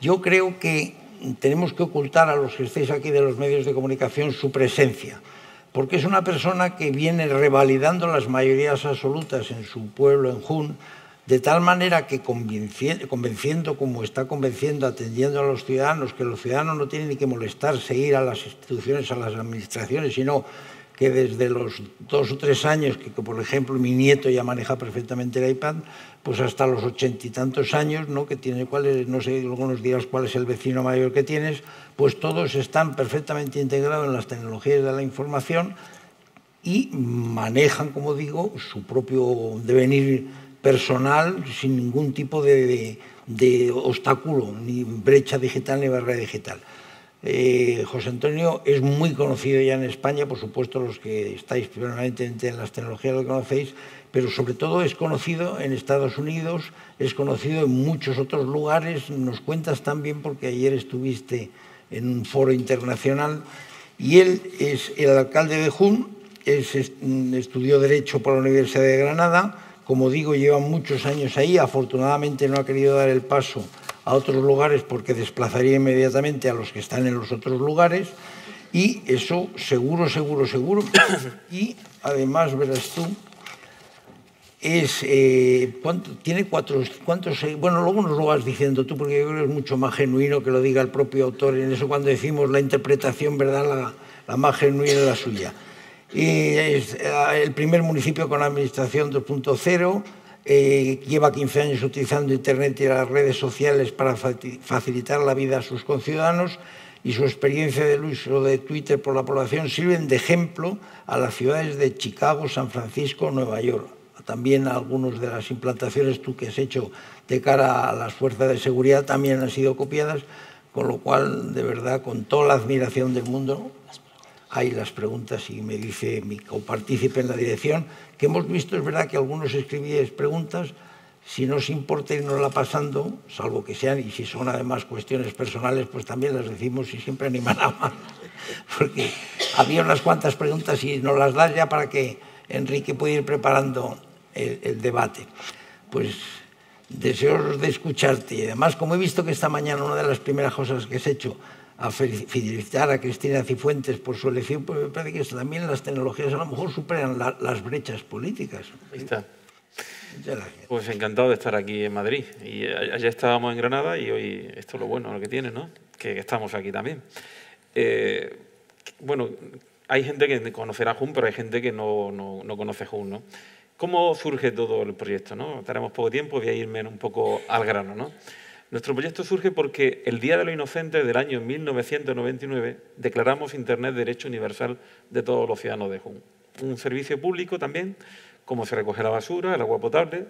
Yo creo que tenemos que ocultar a los que estéis aquí de los medios de comunicación su presencia, porque es una persona que viene revalidando las mayorías absolutas en su pueblo, en Jun, de tal manera que convenciendo como está convenciendo, atendiendo a los ciudadanos, que los ciudadanos no tienen ni que molestarse ir a las instituciones, a las administraciones, sino que desde los 2 o 3 años, que por ejemplo mi nieto ya maneja perfectamente el iPad, pues hasta los 80 y tantos años, ¿no? Que tiene, no sé, luego nos dirás cuál es el vecino mayor que tienes, pues todos están perfectamente integrados en las tecnologías de la información y manejan, como digo, su propio devenir personal sin ningún tipo de obstáculo, ni brecha digital ni barrera digital. José Antonio es muy conocido ya en España, por supuesto los que estáis permanentemente en las tecnologías lo conocéis, pero sobre todo es conocido en Estados Unidos, es conocido en muchos otros lugares. Nos cuentas también, porque ayer estuviste en un foro internacional, y él es el alcalde de Jun, estudió Derecho por la Universidad de Granada, como digo, lleva muchos años ahí, afortunadamente no ha querido dar el paso a otros lugares porque desplazaría inmediatamente a los que están en los otros lugares, y eso seguro. Y además, verás tú, tiene cuántos, bueno, luego nos lo vas diciendo tú, porque yo creo que es mucho más genuino que lo diga el propio autor. En eso, cuando decimos la interpretación, ¿verdad?, la más genuina es la suya. Es el primer municipio con administración 2.0, lleva 15 años utilizando Internet y las redes sociales para facilitar la vida a sus conciudadanos, y su experiencia del uso de Twitter por la población sirven de ejemplo a las ciudades de Chicago, San Francisco, Nueva York. También algunas de las implantaciones tú que has hecho de cara a las fuerzas de seguridad también han sido copiadas, con lo cual, de verdad, con toda la admiración del mundo, hay las preguntas. Y me dice mi copartícipe en la dirección que hemos visto, es verdad que algunos escribíais preguntas, si no os importa irnosla pasando, salvo que sean, y si son además cuestiones personales, pues también las decimos y siempre animan a más, porque había unas cuantas preguntas y nos las das ya para que Enrique pueda ir preparando el debate. Pues deseosos de escucharte, y además, como he visto que esta mañana una de las primeras cosas que has hecho a felicitar a Cristina Cifuentes por su elección, pues me parece que también las tecnologías a lo mejor superan las brechas políticas. Ahí está. Pues encantado de estar aquí en Madrid. Y ayer estábamos en Granada y hoy esto es lo bueno, lo que tiene, ¿no? Que estamos aquí también. Bueno, hay gente que conocerá Jun, pero hay gente que no conoce Jun, ¿no? ¿Cómo surge todo el proyecto, no? Tenemos poco tiempo, voy a irme un poco al grano, ¿no? Nuestro proyecto surge porque el Día de los Inocentes del año 1999 declaramos Internet derecho universal de todos los ciudadanos de Jun. Un servicio público también, como se recoge la basura, el agua potable,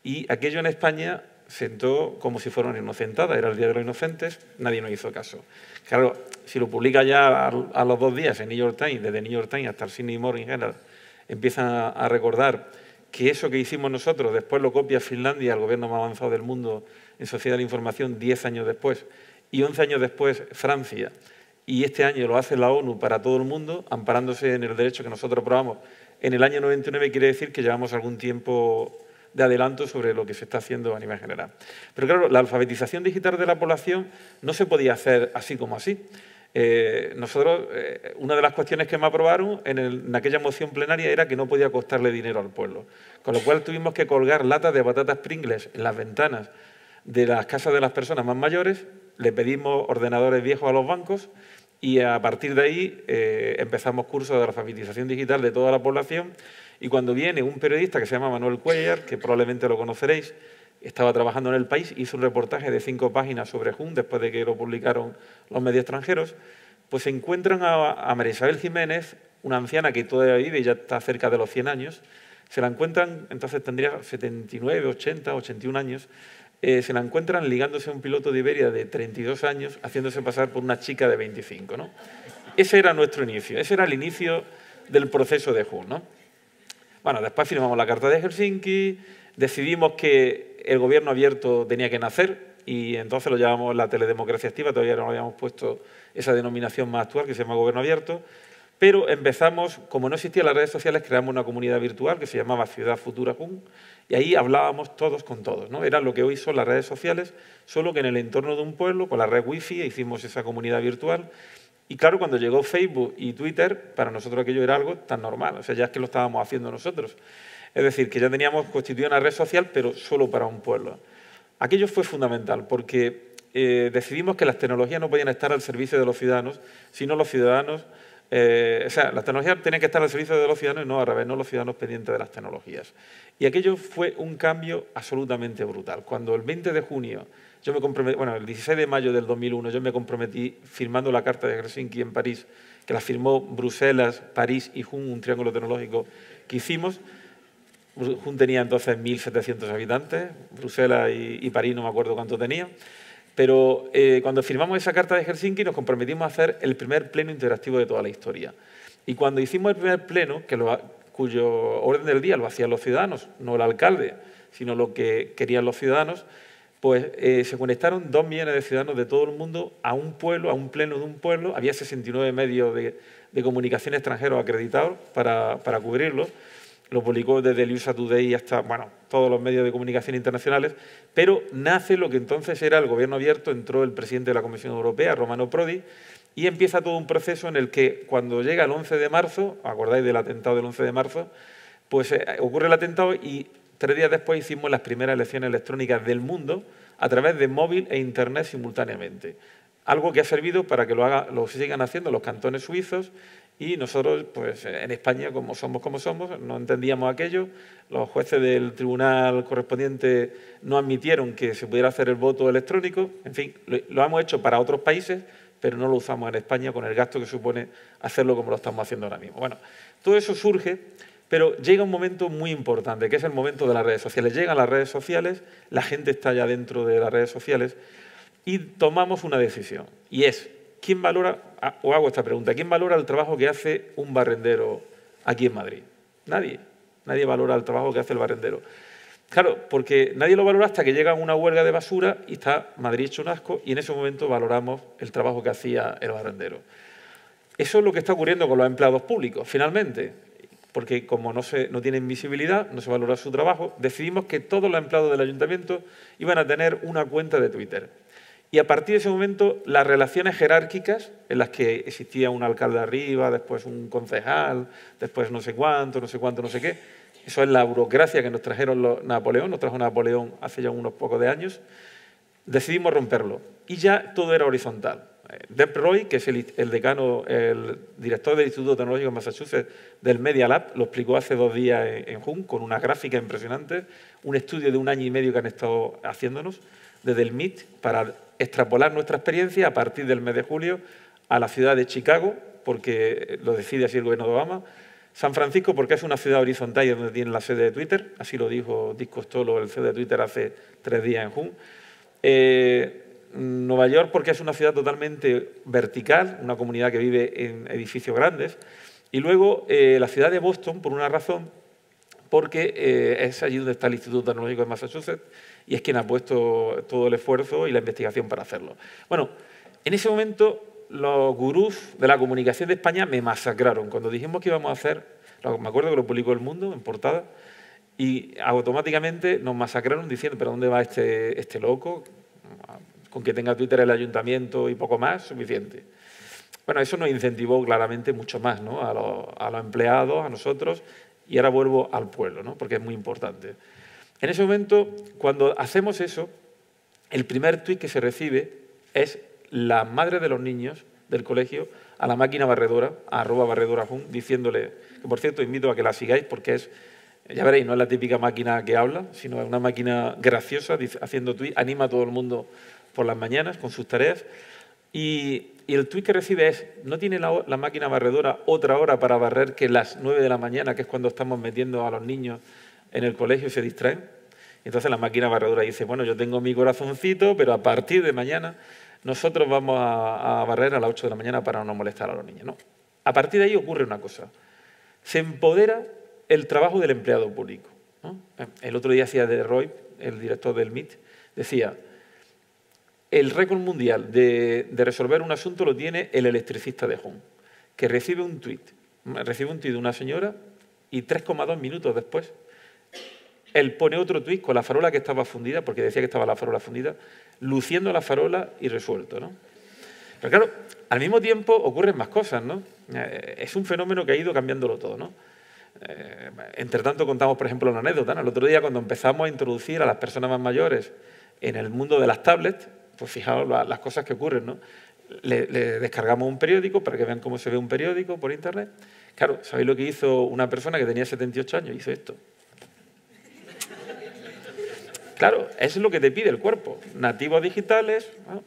y aquello en España sentó como si fuera una inocentada. Era el Día de los Inocentes, nadie nos hizo caso. Claro, si lo publica ya a los 2 días en New York Times, desde New York Times hasta el Sydney Morning Herald, empiezan a recordar que eso que hicimos nosotros después lo copia Finlandia, el gobierno más avanzado del mundo en sociedad de la información, 10 años después, y 11 años después Francia, y este año lo hace la ONU para todo el mundo, amparándose en el derecho que nosotros aprobamos en el año 99, quiere decir que llevamos algún tiempo de adelanto sobre lo que se está haciendo a nivel general. Pero claro, la alfabetización digital de la población no se podía hacer así como así. Nosotros, una de las cuestiones que me aprobaron en aquella moción plenaria era que no podía costarle dinero al pueblo, con lo cual tuvimos que colgar latas de patatas Pringles en las ventanas de las casas de las personas más mayores, le pedimos ordenadores viejos a los bancos y a partir de ahí empezamos cursos de alfabetización digital de toda la población. Y cuando viene un periodista que se llama Manuel Cuellar, que probablemente lo conoceréis, estaba trabajando en El País, hizo un reportaje de 5 páginas sobre Jun, después de que lo publicaron los medios extranjeros, pues se encuentran a María Isabel Jiménez, una anciana que todavía vive y ya está cerca de los 100 años, se la encuentran, entonces tendría 79, 80, 81 años, se la encuentran ligándose a un piloto de Iberia de 32 años, haciéndose pasar por una chica de 25, ¿no? Ese era nuestro inicio, ese era el inicio del proceso de Jun, ¿no? Bueno, después firmamos la Carta de Helsinki, decidimos que el gobierno abierto tenía que nacer y entonces lo llamamos la teledemocracia activa, todavía no habíamos puesto esa denominación más actual que se llama gobierno abierto. Pero empezamos, como no existían las redes sociales, creamos una comunidad virtual que se llamaba Ciudad Futura Jun, y ahí hablábamos todos con todos, ¿no? Era lo que hoy son las redes sociales, solo que en el entorno de un pueblo, con la red wifi, hicimos esa comunidad virtual. Y claro, cuando llegó Facebook y Twitter, para nosotros aquello era algo tan normal, o sea, ya es que lo estábamos haciendo nosotros. Es decir, que ya teníamos constituida una red social, pero solo para un pueblo. Aquello fue fundamental, porque decidimos que las tecnologías no podían estar al servicio de los ciudadanos, sino los ciudadanos... o sea, las tecnologías tenían que estar al servicio de los ciudadanos y no al revés, no los ciudadanos pendientes de las tecnologías. Y aquello fue un cambio absolutamente brutal. Cuando el 20 de junio, yo me comprometí, bueno, el 16 de mayo del 2001, yo me comprometí firmando la Carta de Helsinki en París, que la firmó Bruselas, París y Jun, un triángulo tecnológico que hicimos. Jun tenía entonces 1.700 habitantes, Bruselas y París no me acuerdo cuánto tenía. Pero cuando firmamos esa Carta de Helsinki nos comprometimos a hacer el primer pleno interactivo de toda la historia. Y cuando hicimos el primer pleno, cuyo orden del día lo hacían los ciudadanos, no el alcalde, sino lo que querían los ciudadanos, pues se conectaron 2 millones de ciudadanos de todo el mundo a un pueblo, a un pleno de un pueblo. Había 69 medios de comunicación extranjeros acreditados para cubrirlo. Lo publicó desde el USA Today hasta, bueno, todos los medios de comunicación internacionales, pero nace lo que entonces era el gobierno abierto, entró el presidente de la Comisión Europea, Romano Prodi, y empieza todo un proceso en el que cuando llega el 11 de marzo, ¿acordáis del atentado del 11 de marzo? Pues ocurre el atentado y 3 días después hicimos las primeras elecciones electrónicas del mundo a través de móvil e internet simultáneamente. Algo que ha servido para que lo sigan haciendo los cantones suizos. Y nosotros, pues en España, como somos, no entendíamos aquello. Los jueces del tribunal correspondiente no admitieron que se pudiera hacer el voto electrónico. En fin, lo hemos hecho para otros países, pero no lo usamos en España con el gasto que supone hacerlo como lo estamos haciendo ahora mismo. Bueno, todo eso surge, pero llega un momento muy importante, que es el momento de las redes sociales. Llegan las redes sociales, la gente está ya dentro de las redes sociales y tomamos una decisión, y es... ¿Quién valora, o hago esta pregunta, quién valora el trabajo que hace un barrendero aquí en Madrid? Nadie. Nadie valora el trabajo que hace el barrendero. Claro, porque nadie lo valora hasta que llega una huelga de basura y está Madrid hecho un asco y en ese momento valoramos el trabajo que hacía el barrendero. Eso es lo que está ocurriendo con los empleados públicos, finalmente, porque como no tienen visibilidad, no se valora su trabajo, decidimos que todos los empleados del ayuntamiento iban a tener una cuenta de Twitter. Y a partir de ese momento, las relaciones jerárquicas, en las que existía un alcalde arriba, después un concejal, después no sé cuánto, no sé qué, eso es la burocracia que nos trajo Napoleón hace ya unos pocos de años, decidimos romperlo. Y ya todo era horizontal. Deb Roy, que es el decano, el director del Instituto Tecnológico de Massachusetts del Media Lab, lo explicó hace 2 días en Jun, con una gráfica impresionante, un estudio de 1 año y medio que han estado haciéndonos desde el MIT para extrapolar nuestra experiencia a partir del mes de julio a la ciudad de Chicago, porque lo decide así el gobierno de Obama, San Francisco porque es una ciudad horizontal y es donde tiene la sede de Twitter, así lo dijo Dick Costolo, el CEO de Twitter, hace 3 días en Jun. Nueva York porque es una ciudad totalmente vertical, una comunidad que vive en edificios grandes, y luego la ciudad de Boston, por una razón, porque es allí donde está el Instituto Tecnológico de Massachusetts y es quien ha puesto todo el esfuerzo y la investigación para hacerlo. Bueno, en ese momento los gurús de la comunicación de España me masacraron. Cuando dijimos que íbamos a hacer, me acuerdo que lo publicó El Mundo en portada, y automáticamente nos masacraron diciendo, ¿pero dónde va este loco? Con que tenga Twitter el ayuntamiento y poco más, suficiente. Bueno, eso nos incentivó claramente mucho más, ¿no? a los empleados, a nosotros, y ahora vuelvo al pueblo, ¿no? Porque es muy importante. En ese momento, cuando hacemos eso, el primer tuit que se recibe es la madre de los niños del colegio a la máquina barredora, a @barredorajun, diciéndole, que por cierto invito a que la sigáis porque es, ya veréis, no es la típica máquina que habla, sino es una máquina graciosa, haciendo tuit, anima a todo el mundo por las mañanas con sus tareas. Y el tuit que recibe es, ¿no tiene la máquina barredora otra hora para barrer que las 9 de la mañana, que es cuando estamos metiendo a los niños en el colegio y se distraen? Entonces la máquina barredora dice, bueno, yo tengo mi corazoncito, pero a partir de mañana nosotros vamos a barrer a las 8 de la mañana para no molestar a los niños. No. A partir de ahí ocurre una cosa. Se empodera el trabajo del empleado público, ¿no? El otro día hacía de Roy, el director del MIT, decía, el récord mundial de resolver un asunto lo tiene el electricista de Jun. que recibe un tuit de una señora y 3,2 minutos después él pone otro tuit con la farola que estaba fundida, porque decía que estaba la farola fundida, luciendo la farola y resuelto, ¿no? Pero claro, al mismo tiempo ocurren más cosas, ¿no? Es un fenómeno que ha ido cambiándolo todo, ¿no? Entre tanto contamos, por ejemplo, una anécdota, ¿no? El otro día cuando empezamos a introducir a las personas más mayores en el mundo de las tablets, pues fijaos las cosas que ocurren, ¿no? Le descargamos un periódico para que vean cómo se ve un periódico por internet. Claro, ¿sabéis lo que hizo una persona que tenía 78 años? Hizo esto. Claro, eso es lo que te pide el cuerpo. Nativos digitales, ¿no?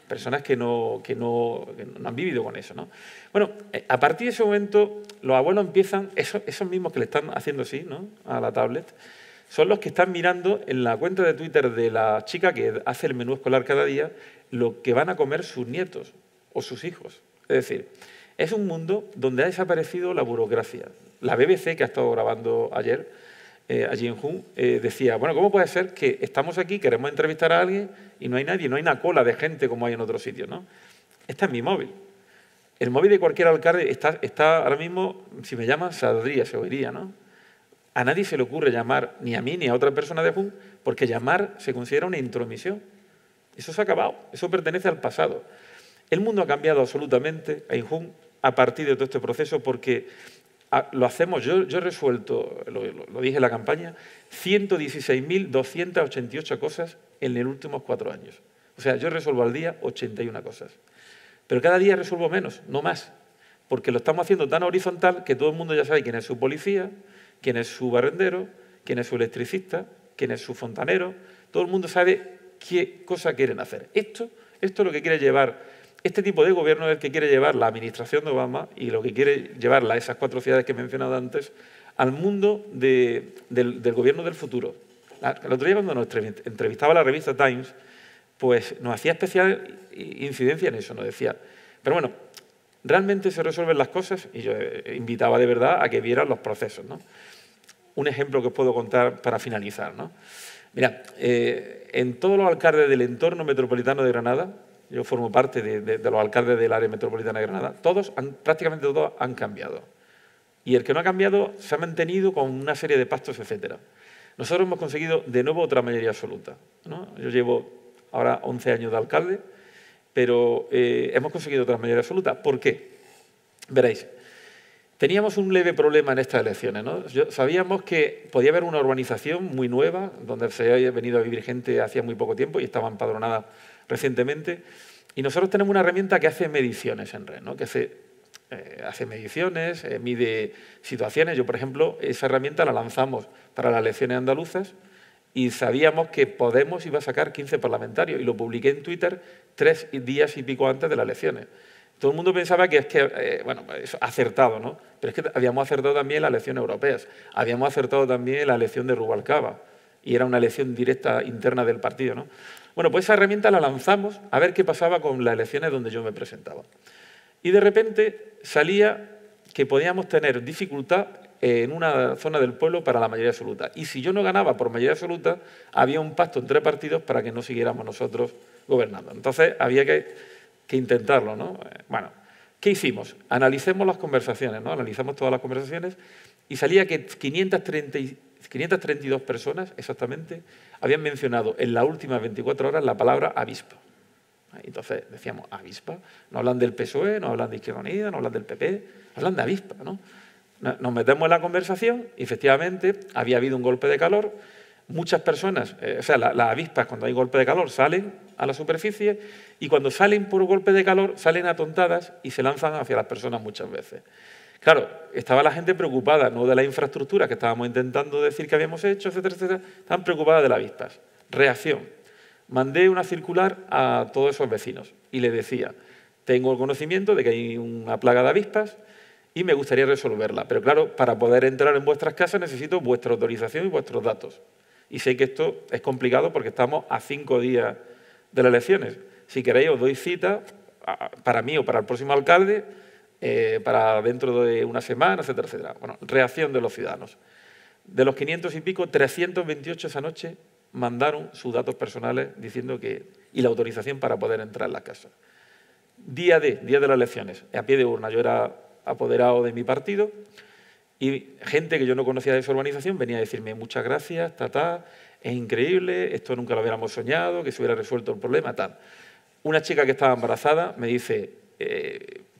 Personas que no han vivido con eso, ¿no? Bueno, a partir de ese momento, los abuelos empiezan, esos mismos que le están haciendo así, ¿no?, a la tablet, son los que están mirando en la cuenta de Twitter de la chica que hace el menú escolar cada día lo que van a comer sus nietos o sus hijos. Es decir, es un mundo donde ha desaparecido la burocracia. La BBC, que ha estado grabando ayer, allí en Hun, decía, bueno, ¿cómo puede ser que estamos aquí, queremos entrevistar a alguien y no hay nadie, no hay una cola de gente como hay en otros sitios, ¿no? Este es mi móvil. El móvil de cualquier alcalde está ahora mismo, si me llaman, se oiría, ¿no? A nadie se le ocurre llamar, ni a mí ni a otra persona de Hun, porque llamar se considera una intromisión. Eso se ha acabado, eso pertenece al pasado. El mundo ha cambiado absolutamente en Hun a partir de todo este proceso porque lo hacemos, yo he resuelto, lo dije en la campaña, 116.288 cosas en los últimos 4 años. O sea, yo resuelvo al día 81 cosas. Pero cada día resuelvo menos, no más, porque lo estamos haciendo tan horizontal que todo el mundo ya sabe quién es su policía, quién es su barrendero, quién es su electricista, quién es su fontanero. Todo el mundo sabe qué cosa quieren hacer. Esto es lo que quiere llevar. Este tipo de gobierno es el que quiere llevar la administración de Obama y lo que quiere llevar esas 4 ciudades que he mencionado antes al mundo del gobierno del futuro. El otro día cuando nos entrevistaba la revista Times, pues nos hacía especial incidencia en eso, nos decía. Pero bueno, realmente se resuelven las cosas y yo invitaba de verdad a que vieran los procesos, ¿no? Un ejemplo que os puedo contar para finalizar, ¿no? Mira, en todos los alcaldes del entorno metropolitano de Granada, yo formo parte de los alcaldes del área metropolitana de Granada, prácticamente todos han cambiado. Y el que no ha cambiado se ha mantenido con una serie de pactos, etcétera. Nosotros hemos conseguido de nuevo otra mayoría absoluta, ¿no? Yo llevo ahora 11 años de alcalde, pero hemos conseguido otra mayoría absoluta. ¿Por qué? Veréis, teníamos un leve problema en estas elecciones, ¿no? Sabíamos que podía haber una urbanización muy nueva, donde se había venido a vivir gente hacía muy poco tiempo y estaba empadronada recientemente, y nosotros tenemos una herramienta que hace mediciones en red, ¿no? Que hace mediciones, mide situaciones. Yo, por ejemplo, esa herramienta la lanzamos para las elecciones andaluzas y sabíamos que Podemos iba a sacar 15 parlamentarios y lo publiqué en Twitter 3 días y pico antes de las elecciones. Todo el mundo pensaba que bueno, es acertado, ¿no? Pero es que habíamos acertado también en las elecciones europeas, habíamos acertado también en la elección de Rubalcaba y era una elección directa interna del partido, ¿no? Bueno, pues esa herramienta la lanzamos a ver qué pasaba con las elecciones donde yo me presentaba. Y de repente salía que podíamos tener dificultad en una zona del pueblo para la mayoría absoluta. Y si yo no ganaba por mayoría absoluta, había un pacto entre partidos para que no siguiéramos nosotros gobernando. Entonces había que intentarlo, ¿no? Bueno, ¿qué hicimos? Analicemos las conversaciones, ¿no? Analizamos todas las conversaciones y salía que 532 personas, exactamente, habían mencionado en las últimas 24 horas la palabra avispa. Entonces decíamos, ¿avispa? No hablan del PSOE, no hablan de Izquierda Unida, no hablan del PP, hablan de avispa, ¿no? Nos metemos en la conversación y efectivamente había habido un golpe de calor. Muchas personas, las avispas cuando hay golpe de calor salen a la superficie y cuando salen por golpe de calor salen atontadas y se lanzan hacia las personas muchas veces. Claro, estaba la gente preocupada, no de la infraestructura que estábamos intentando decir que habíamos hecho, etcétera, etcétera, estaban preocupadas de las avispas. Reacción. Mandé una circular a todos esos vecinos y les decía, tengo el conocimiento de que hay una plaga de avispas y me gustaría resolverla, pero claro, para poder entrar en vuestras casas necesito vuestra autorización y vuestros datos. Y sé que esto es complicado porque estamos a 5 días de las elecciones. Si queréis os doy cita para mí o para el próximo alcalde, para dentro de una semana, etcétera, etcétera. Bueno, reacción de los ciudadanos. De los 500 y pico, 328 esa noche mandaron sus datos personales diciendo y la autorización para poder entrar en la casa. Día de las elecciones, a pie de urna. Yo era apoderado de mi partido, y gente que yo no conocía de su organización venía a decirme muchas gracias, es increíble, esto nunca lo hubiéramos soñado, que se hubiera resuelto el problema, tal. Una chica que estaba embarazada me dice,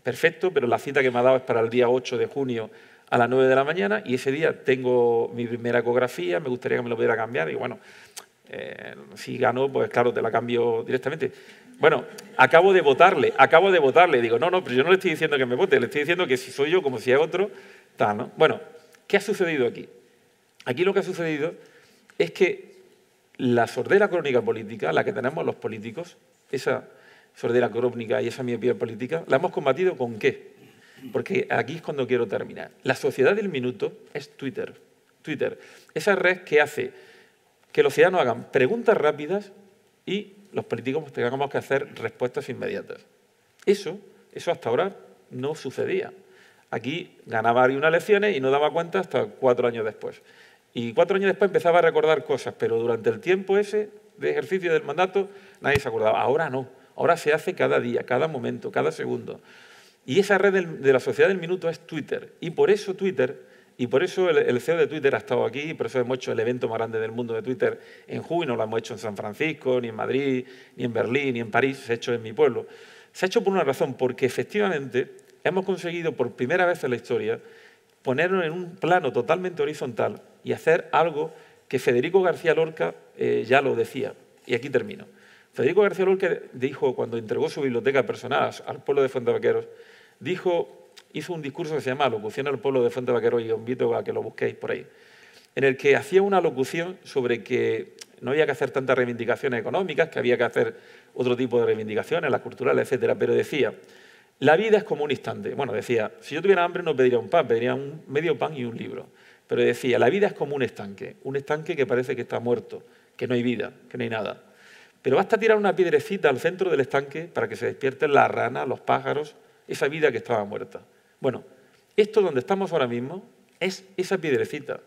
perfecto, pero la cita que me ha dado es para el día 8 de junio a las 9 de la mañana y ese día tengo mi primera ecografía, me gustaría que me lo pudiera cambiar y bueno, si gano, pues claro, te la cambio directamente. Bueno, acabo de votarle, digo, no, pero yo no le estoy diciendo que me vote, le estoy diciendo que si soy yo como si es otro, tal, ¿no? Bueno, ¿qué ha sucedido aquí? Aquí lo que ha sucedido es que la sordera crónica política, la que tenemos los políticos, esa sordera crónica y esa miopía política, la hemos combatido ¿con qué? Porque aquí es cuando quiero terminar. La sociedad del minuto es Twitter. Twitter, esa red que hace que los ciudadanos hagan preguntas rápidas y los políticos tengamos que hacer respuestas inmediatas. Eso hasta ahora no sucedía. Aquí ganaba unas elecciones y no daba cuenta hasta 4 años después. Y 4 años después empezaba a recordar cosas, pero durante el tiempo ese de ejercicio del mandato nadie se acordaba. Ahora no, ahora se hace cada día, cada momento, cada segundo. Y esa red de la sociedad del minuto es Twitter. Y por eso Twitter, y por eso el CEO de Twitter ha estado aquí, y por eso hemos hecho el evento más grande del mundo de Twitter en junio, no lo hemos hecho en San Francisco, ni en Madrid, ni en Berlín, ni en París, se ha hecho en mi pueblo. Se ha hecho por una razón, porque efectivamente hemos conseguido por primera vez en la historia ponernos en un plano totalmente horizontal y hacer algo que Federico García Lorca ya lo decía. Y aquí termino. Federico García Lorca dijo, cuando entregó su biblioteca personal al pueblo de Fuentevaqueros, hizo un discurso que se llama Locución al pueblo de Fuentevaqueros, y os invito a que lo busquéis por ahí, en el que hacía una locución sobre que no había que hacer tantas reivindicaciones económicas, que había que hacer otro tipo de reivindicaciones, las culturales, etcétera, pero decía, la vida es como un instante. Bueno, decía, si yo tuviera hambre no pediría un pan, pediría un medio pan y un libro. Pero decía, la vida es como un estanque que parece que está muerto, que no hay vida, que no hay nada. Pero basta tirar una piedrecita al centro del estanque para que se despierten las ranas, los pájaros, esa vida que estaba muerta. Bueno, esto donde estamos ahora mismo es esa piedrecita.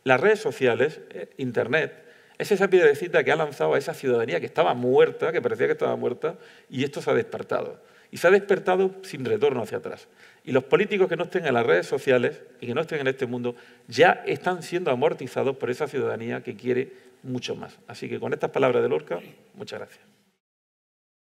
Las redes sociales, Internet, es esa piedrecita que ha lanzado a esa ciudadanía que estaba muerta, que parecía que estaba muerta, y esto se ha despertado. Y se ha despertado sin retorno hacia atrás. Y los políticos que no estén en las redes sociales y que no estén en este mundo ya están siendo amortizados por esa ciudadanía que quiere mucho más. Así que con estas palabras de Lorca, muchas gracias.